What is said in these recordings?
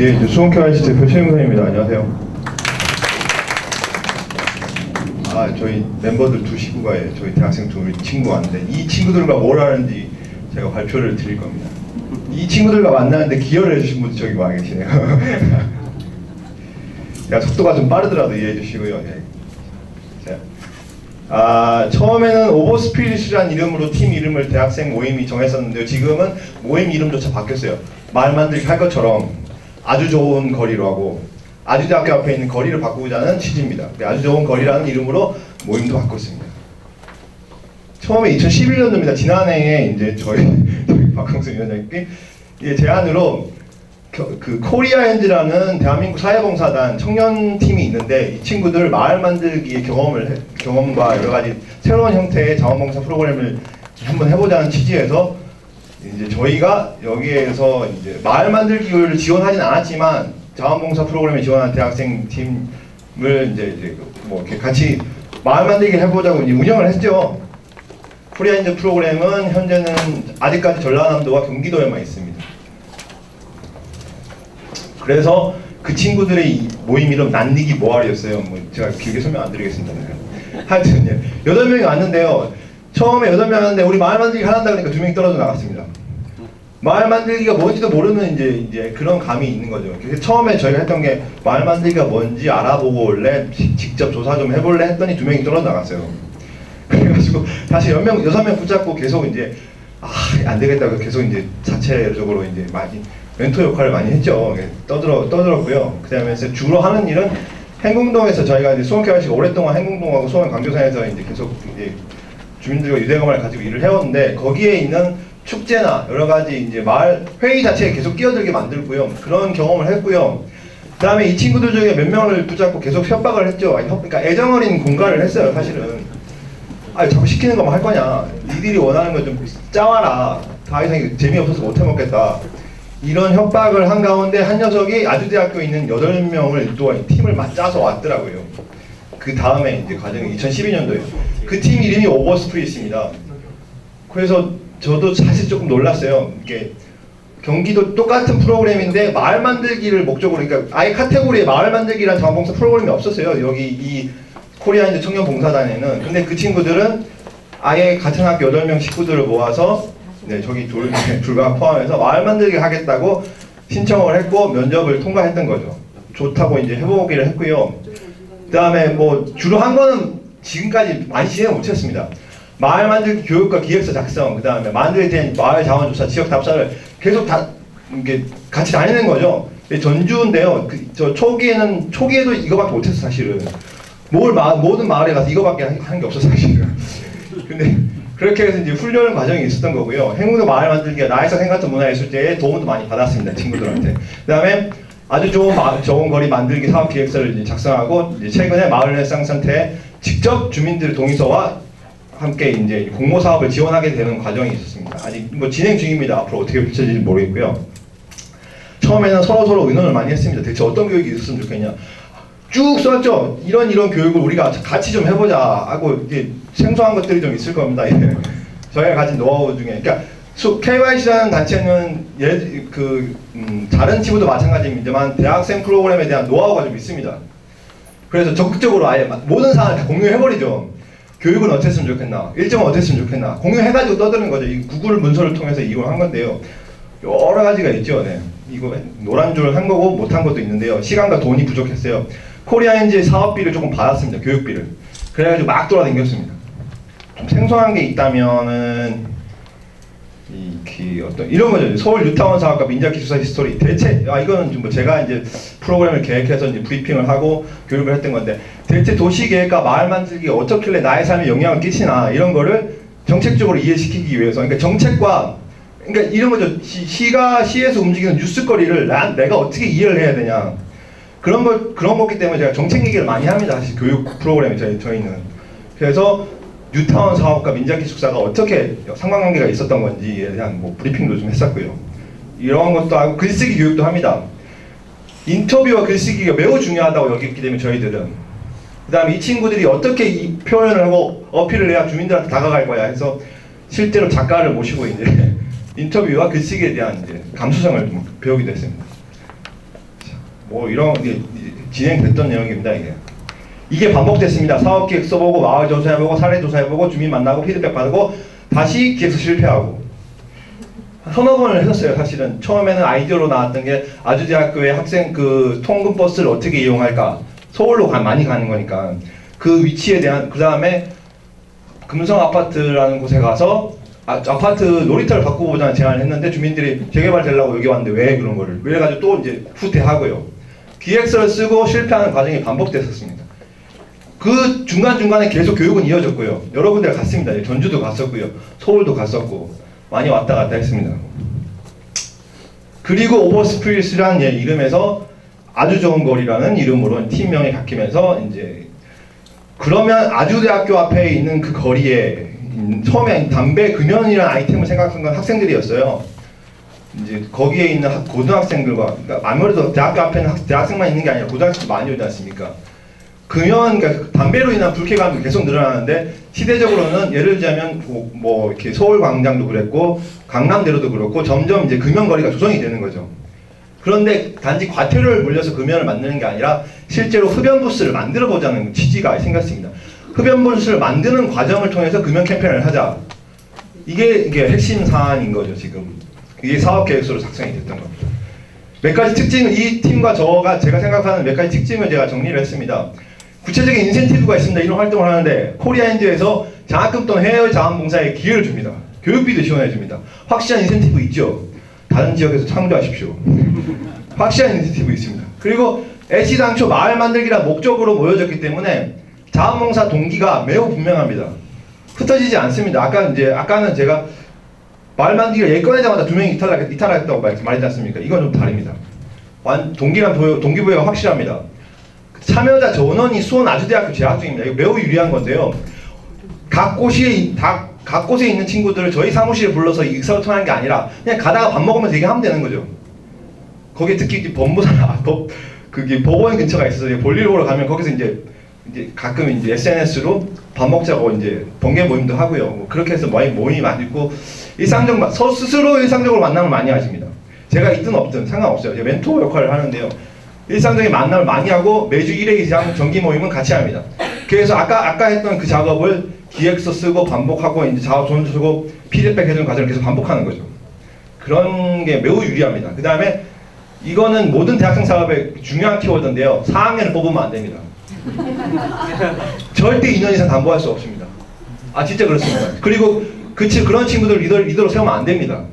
네, 수원KYC 대표 최윤선입니다. 안녕하세요. 저희 멤버들 두 친구가 저희 대학생 두 친구가 왔는데 이 친구들과 뭘 하는지 제가 발표를 드릴 겁니다. 이 친구들과 만나는데 기여를 해주신 분들 저기 와 계시네요. 속도가 좀 빠르더라도 이해해 주시고요. 네. 처음에는 오버스피릿이라는 이름으로 팀 이름을 대학생 모임이 정했었는데요. 지금은 모임 이름조차 바뀌었어요. 말 만들기 할 것처럼 아주 좋은 거리로 하고 아주대학교 앞에 있는 거리를 바꾸고자 하는 취지입니다. 아주 좋은 거리라는 이름으로 모임도 바꿨습니다. 처음에 2011년도입니다. 지난해에 이제 저희 박항수 위원장님께 제안으로 그 코리아핸즈라는 대한민국 사회봉사단 청년팀이 있는데 이 친구들 마을 만들기의 경험과 여러 가지 새로운 형태의 자원봉사 프로그램을 한번 해보자는 취지에서 이제 저희가 여기에서 이제 마을 만들기를 지원하진 않았지만 자원봉사 프로그램에 지원한 대학생 팀을 이제 뭐 이렇게 같이 마을 만들기를 해보자고 이제 운영을 했죠. 코리아핸즈 프로그램은 현재는 아직까지 전라남도와 경기도에만 있습니다. 그래서 그 친구들의 모임 이름 난리기 모아리였어요. 뭐 제가 길게 설명 안 드리겠습니다. 하여튼 8명이 왔는데요. 처음에 8명 왔는데 우리 마을 만들기 하란다 그러니까 2명이 떨어져 나갔습니다. 마을 만들기가 뭔지도 모르는 이제 그런 감이 있는 거죠. 그래서 처음에 저희가 했던 게 마을 만들기가 뭔지 알아보고 원래 직접 조사 좀 해볼래 했더니 2명이 떨어져 나갔어요. 그래가지고 다시 6명 붙잡고 계속 이제 안 되겠다고 계속 이제 자체적으로 이제 많이 멘토 역할을 많이 했죠. 떠들었고요. 그 다음에 주로 하는 일은 행궁동에서 저희가 이제 수원KYC가 오랫동안 행궁동하고 수원 광교산에서 이제 계속 이제 주민들과 유대감을 가지고 일을 해왔는데 거기에 있는 축제나 여러 가지 이제 마을 회의 자체에 계속 끼어들게 만들고요. 그런 경험을 했고요. 그 다음에 이 친구들 중에 몇 명을 붙잡고 계속 협박을 했죠. 그러니까 애정어린 공갈을 했어요. 사실은. 자꾸 시키는 것만 할 거냐. 니들이 원하는 걸 좀 짜와라. 다 이상 재미없어서 못 해먹겠다. 이런 협박을 한 가운데 한 녀석이 아주대학교에 있는 8명을 또 팀을 짜서 왔더라고요. 그 다음에 이제 과정이 2012년도에요. 그 팀 이름이 오버스프릿입니다. 그래서 저도 사실 조금 놀랐어요. 이게 경기도 똑같은 프로그램인데 마을 만들기를 목적으로, 그러니까 아예 카테고리에 마을 만들기란 자원봉사 프로그램이 없었어요. 여기 이 코리아핸즈 청년봉사단에는. 근데 그 친구들은 아예 같은 학교 8명 식구들을 모아서 저기 둘과 포함해서 마을 만들기 하겠다고 신청을 했고 면접을 통과했던 거죠. 좋다고 이제 해보기를 했고요. 그 다음에 뭐 주로 한 거는 지금까지 많이 진행 못했습니다. 마을 만들기 교육과 기획서 작성, 그 다음에 만들게 된 마을 자원조사, 지역 답사를 계속 다 이렇게 같이 다니는 거죠. 전주인데요. 초기에도 이거밖에 못했어 사실은. 모든 마을에 가서 이거밖에 한 게 없어 사실은. 근데 그렇게 해서 이제 훈련 과정이 있었던 거고요. 행궁동 마을 만들기가 나혜석 행같은 문화예술제에 도움도 많이 받았습니다. 친구들한테. 그 다음에 아주 좋은 거리 만들기 사업 기획서를 이제 작성하고 이제 최근에 마을 헬상 상태에 직접 주민들의 동의서와 함께 이제 공모 사업을 지원하게 되는 과정이 있었습니다. 아직 뭐 진행 중입니다. 앞으로 어떻게 펼쳐질지 모르겠고요. 처음에는 서로 의논을 많이 했습니다. 대체 어떤 교육이 있었으면 좋겠냐. 쭉 썼죠. 이런 교육을 우리가 같이 좀 해보자 하고 이게 생소한 것들이 좀 있을 겁니다. 저희가 가진 노하우 중에, 그러니까 KYC라는 단체는 다른 지부도 마찬가지입니다만 대학생 프로그램에 대한 노하우가 좀 있습니다. 그래서 적극적으로 아예 모든 사안을 다 공유해버리죠. 교육은 어땠으면 좋겠나, 일정은 어땠으면 좋겠나 공유해가지고 떠드는 거죠. 이 구글 문서를 통해서 이걸 한 건데요. 여러 가지가 있죠. 이거 노란 줄 한 거고 못한 것도 있는데요. 시간과 돈이 부족했어요. 코리아핸즈의 사업비를 조금 받았습니다. 교육비를. 그래가지고 막 돌아다녔습니다. 좀 생소한 게 있다면은 이런 거죠. 서울 뉴타운 사업과 민자기술사 히스토리. 대체 이거는 좀 제가 이제 프로그램을 계획해서 이제 브리핑을 하고 교육을 했던 건데, 대체 도시계획과 마을 만들기가 어떻길래 나의 삶에 영향을 끼치나 이런 거를 정책적으로 이해시키기 위해서, 그러니까 정책과 이런 거죠. 시에서 움직이는 뉴스거리를 내가 어떻게 이해를 해야 되냐. 그런 거기 때문에 제가 정책 얘기를 많이 합니다. 사실 교육 프로그램에 저희는. 그래서 뉴타운 사업과 민자기숙사가 어떻게 상관관계가 있었던 건지에 대한 뭐 브리핑도 좀 했었고요. 이런 것도 하고 글쓰기 교육도 합니다. 인터뷰와 글쓰기가 매우 중요하다고 여겼기 때문에 저희들은. 그 다음에 이 친구들이 어떻게 이 표현을 하고 어필을 해야 주민들한테 다가갈 거야 해서 실제로 작가를 모시고 이제 인터뷰와 글쓰기에 대한 이제 감수성을 좀 배우기도 했습니다. 뭐 이런 게 진행됐던 내용입니다. 이게 반복됐습니다. 사업기획 써보고 마을 조사해보고 사례 조사해보고 주민 만나고 피드백 받고 다시 기획서 실패하고 서너 번을 했었어요. 사실은 처음에는 아이디어로 나왔던 게 아주대학교의 학생 그 통근 버스를 어떻게 이용할까, 서울로 많이 가는 거니까 그 위치에 대한, 그 다음에 금성 아파트라는 곳에 가서 아파트 놀이터를 바꾸고자 제안을 했는데 주민들이 재개발 되려고 여기 왔는데 왜 그런 거를, 그래가지고 또 이제 후퇴하고요. 기획서를 쓰고 실패하는 과정이 반복됐었습니다. 그 중간중간에 계속 교육은 이어졌고요. 여러 군데 갔습니다. 전주도 갔었고요. 서울도 갔었고 많이 왔다 갔다 했습니다. 그리고 오버스프리스라는 이름에서 아주 좋은 거리라는 이름으로 팀명이 바뀌면서 이제 그러면 아주대학교 앞에 있는 그 거리에 처음에 담배 금연이라는 아이템을 생각한 건 학생들이었어요. 이제 거기에 있는 고등학생들과, 그러니까 아무래도 대학교 앞에는 대학생만 있는 게 아니라 고등학생도 많이 오지 않습니까? 금연, 그러니까 담배로 인한 불쾌감이 계속 늘어나는데 시대적으로는 예를 들자면 뭐 이렇게 서울 광장도 그랬고 강남대로도 그렇고 점점 이제 금연 거리가 조성이 되는 거죠. 그런데 단지 과태료를 물려서 금연을 만드는 게 아니라 실제로 흡연 부스를 만들어 보자는 취지가 생겼습니다. 흡연 부스를 만드는 과정을 통해서 금연 캠페인을 하자. 이게 핵심 사안인 거죠, 지금. 이게 사업 계획서로 작성이 됐던 겁니다. 몇 가지 특징을, 이 팀과 제가 생각하는 몇 가지 특징을 제가 정리를 했습니다. 구체적인 인센티브가 있습니다. 이런 활동을 하는데 코리아인드에서 장학금 또는 해외 자원봉사에 기회를 줍니다. 교육비도 지원해 줍니다. 확실한 인센티브 있죠. 다른 지역에서 참조하십시오. 확실한 인센티브 있습니다. 그리고 애시당초 마을 만들기란 목적으로 모여졌기 때문에 자원봉사 동기가 매우 분명합니다. 흩어지지 않습니다. 아까는 제가 마을 만들기가 얘 꺼내자마자 2명이 이탈했다고 말했지 않습니까? 이건 좀 다릅니다. 동기부여가 확실합니다. 참여자 전원이 수원 아주대학교 재학 중입니다. 이거 매우 유리한 건데요. 각 곳에 있는 친구들을 저희 사무실에 불러서 의사소통하는 게 아니라 그냥 가다가 밥 먹으면서 얘기하면 되는 거죠. 거기 특히 법원 근처가 있어서 볼일 보러 가면 거기서 이제 가끔 이제 SNS로 밥 먹자고 이제 번개 모임도 하고요. 뭐 그렇게 해서 모임이 많이 있고 스스로 일상적으로 만남을 많이 하십니다. 제가 있든 없든 상관없어요. 제가 멘토 역할을 하는데요. 일상적인 만남을 많이 하고 매주 1회 이상 정기 모임은 같이 합니다. 그래서 아까 했던 그 작업을 기획서 쓰고 반복하고 이제 자원 쓰고 피드백 해주는 과정을 계속 반복하는 거죠. 그런 게 매우 유리합니다. 그 다음에 이거는 모든 대학생 사업의 중요한 키워드인데요. 4학년을 뽑으면 안 됩니다. 절대 2년 이상 담보할 수 없습니다. 진짜 그렇습니다. 그리고 그런 친구들 리더로 세우면 안 됩니다.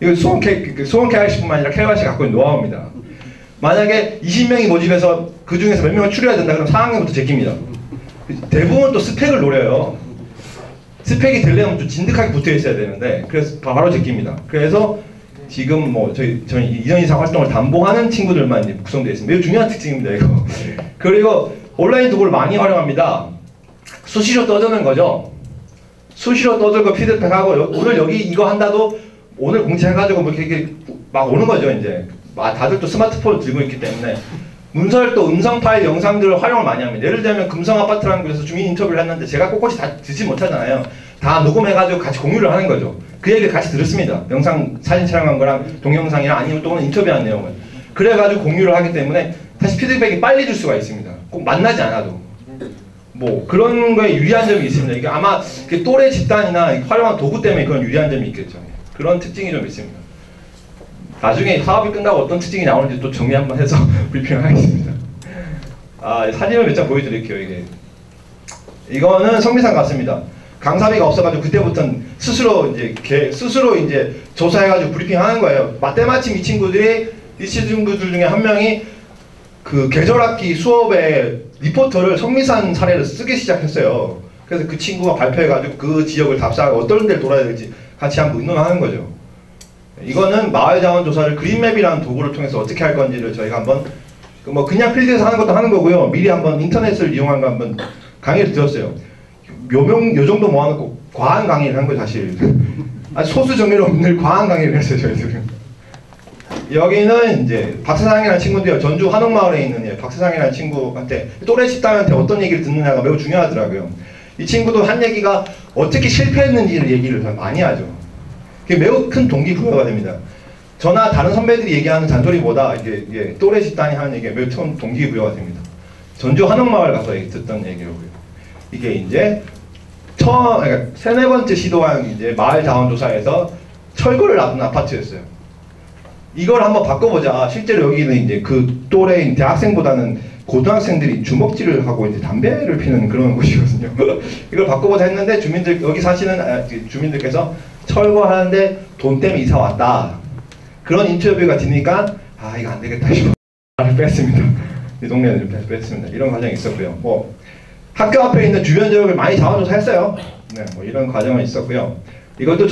이거 수원 KRC뿐만 아니라 KRC 갖고 있는 노하우입니다. 만약에 20명이 모집해서 그 중에서 몇 명을 추려야 된다 그러면 4학년부터 제낍니다. 대부분 또 스펙을 노려요. 스펙이 되려면 좀 진득하게 붙어 있어야 되는데 그래서 바로 제낍니다. 그래서 지금 뭐 저희 2년 이상 활동을 담보하는 친구들만 이제 구성되어 있습니다. 매우 중요한 특징입니다, 이거. 그리고 온라인 도구를 많이 활용합니다. 수시로 떠드는 거죠. 수시로 떠들고 피드백하고 오늘 여기 이거 한다도 오늘 공지해가지고 뭐 이렇게 막 오는 거죠, 이제. 다들 또 스마트폰을 들고 있기 때문에 문서를 또 음성 파일 영상들을 활용을 많이 합니다. 예를 들면 금성 아파트라는 곳에서 주민 인터뷰를 했는데 제가 꼿꼿이 다 듣지 못하잖아요. 다 녹음해가지고 같이 공유를 하는 거죠. 그 얘기를 같이 들었습니다. 사진 촬영한 거랑 동영상이랑 아니면 또는 인터뷰한 내용을. 그래가지고 공유를 하기 때문에 다시 피드백이 빨리 줄 수가 있습니다. 꼭 만나지 않아도. 뭐 그런 거에 유리한 점이 있습니다. 이게 아마 또래 집단이나 활용한 도구 때문에 그런 유리한 점이 있겠죠. 그런 특징이 좀 있습니다. 나중에 사업이 끝나고 어떤 특징이 나오는지 또 정리 한번 해서 브리핑을 하겠습니다. 사진을 몇 장 보여드릴게요. 이거는 성미산 같습니다. 강사비가 없어가지고 그때부터는 스스로 이제 조사해가지고 브리핑하는 거예요. 때마침 이 친구들 중에 한 명이 그 계절학기 수업에 리포터를 성미산 사례를 쓰기 시작했어요. 그래서 그 친구가 발표해가지고 그 지역을 답사하고 어떤 데를 돌아야 될지 같이 한번 의논하는 거죠. 이거는 마을자원조사를 그린맵이라는 도구를 통해서 어떻게 할 건지를 저희가 한번 그냥 필드에서 하는 것도 하는 거고요. 미리 한번 인터넷을 이용한 거 한번 강의를 들었어요. 요 정도 모아놓고 과한 강의를 한 거예요, 사실. 소수 정예로 없는 과한 강의를 했어요, 저희들은. 여기는 이제 박사장이라는 친구인데요. 전주 한옥마을에 있는 박사장이라는 친구한테 또래 집단한테 어떤 얘기를 듣느냐가 매우 중요하더라고요. 이 친구도 한 얘기가 어떻게 실패했는지를 얘기를 많이 하죠. 그게 매우 큰 동기부여가 됩니다. 저나 다른 선배들이 얘기하는 잔소리보다 이게 또래 집단이 하는 얘기가 몇 톤 동기부여가 됩니다. 전주 한옥마을 가서 듣던 얘기로고요. 이게 이제 그러니까 세네 번째 시도한 이제 마을 자원조사에서 철거를 놔둔 아파트였어요. 이걸 한번 바꿔보자. 실제로 여기는 이제 그 또래인 대학생보다는 고등학생들이 주먹질을 하고 이제 담배를 피는 그런 곳이거든요. 이걸 바꿔보자 했는데 여기 사시는 주민들께서 철거하는데 돈 때문에 이사 왔다. 그런 인터뷰가 되니까 이거 안 되겠다 싶어 말을 뺐습니다. 이 동네는 뺐습니다. 이런 과정이 있었고요. 뭐 학교 앞에 있는 주변 지역을 많이 자원조사했어요. 네, 뭐 이런 과정은 있었고요. 이것도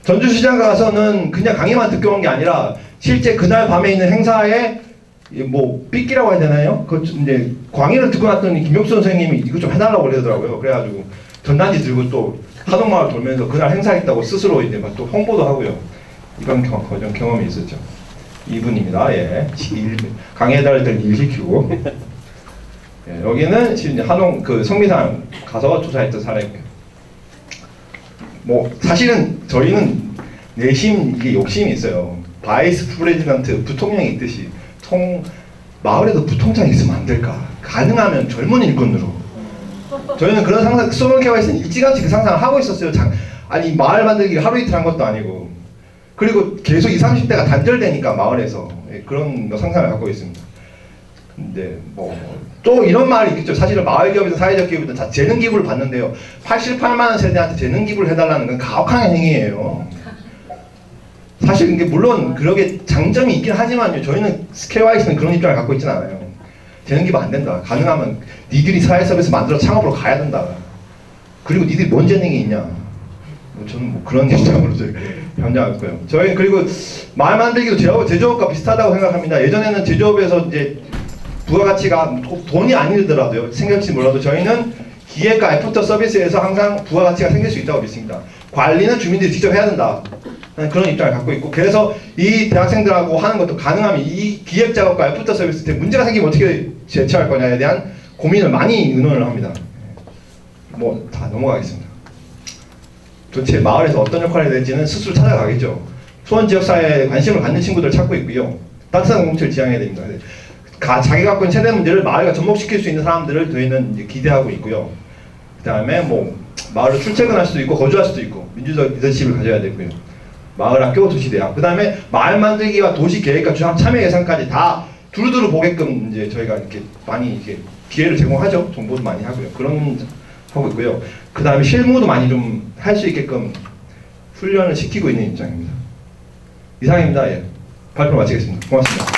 전주시장 가서는 그냥 강의만 듣고 온 게 아니라 실제 그날 밤에 있는 행사에 뭐 삐끼라고 해야 되나요? 그 이제 강의를 듣고 났더니 김용수 선생님이 이거 좀 해달라고 그러더라고요. 그래가지고 전단지 들고 또 한옥마을 돌면서 그날 행사했다고 스스로 이제 또 홍보도 하고요. 이런 경험이 있었죠. 이분입니다. 예, 강의해달랄 때는 일 시키고. 예, 여기는 지금 한옥 성미산 가서 조사했던 사례고요. 뭐 사실은 저희는 내심 이게 욕심이 있어요. 바이스 프레지던트 부통령이 있듯이 마을에도 부통장이 있으면 안 될까? 가능하면 젊은 일꾼으로. 저희는 그런 상상, 소명케가 있으니 일찌감치 그 상상을 하고 있었어요. 아니 마을 만들기가 하루 이틀 한 것도 아니고. 그리고 계속 20, 30대가 단절되니까 마을에서 그런 상상을 갖고 있습니다. 근데 뭐 또 이런 말이 있겠죠. 사실은 마을 기업이든 사회적 기업이든 다 재능 기부를 받는데요. 88만 원 세대한테 재능 기부를 해달라는 건 가혹한 행위예요. 사실 이게 물론 그러게 장점이 있긴 하지만요. 저희는 SKYS는 그런 입장을 갖고 있지는 않아요. 재능 기부 안 된다. 가능하면 니들이 사회 서비스 만들어 창업으로 가야 된다. 그리고 니들이 뭔 재능이 있냐. 저는 뭐 그런 입장으로 변장했고요. 저희 그리고 마을 만들기도 제조업과 비슷하다고 생각합니다. 예전에는 제조업에서 이제 부가가치가 돈이 아니더라도요. 생길지 몰라도 저희는 기획과 애프터 서비스에서 항상 부가가치가 생길 수 있다고 믿습니다. 관리는 주민들이 직접 해야 된다. 그런 입장을 갖고 있고, 그래서 이 대학생들하고 하는 것도 가능하면 이 기획 작업과 애프터 서비스 때 문제가 생기면 어떻게 대처할 거냐에 대한 고민을 많이 의논을 합니다. 뭐 다 넘어가겠습니다. 도대체 마을에서 어떤 역할을 해야 될지는 스스로 찾아가겠죠. 수원 지역사회에 관심을 갖는 친구들 찾고 있고요. 따뜻한 공동체를 지향해야 됩니다. 자기가 갖고 있는 세대 문제를 마을과 접목시킬 수 있는 사람들을 저희는 이제 기대하고 있고요. 그 다음에 뭐 마을로 출퇴근할 수도 있고 거주할 수도 있고 민주적 리더십을 가져야 되고요. 마을 학교, 도시대학, 그 다음에 마을 만들기와 도시 계획과 참여 예산까지 다 두루두루 보게끔 이제 저희가 이렇게 많이 이렇게 기회를 제공하죠. 정보도 많이 하고요. 그런 하고 있고요. 그 다음에 실무도 많이 좀 할 수 있게끔 훈련을 시키고 있는 입장입니다. 이상입니다. 예. 발표 마치겠습니다. 고맙습니다.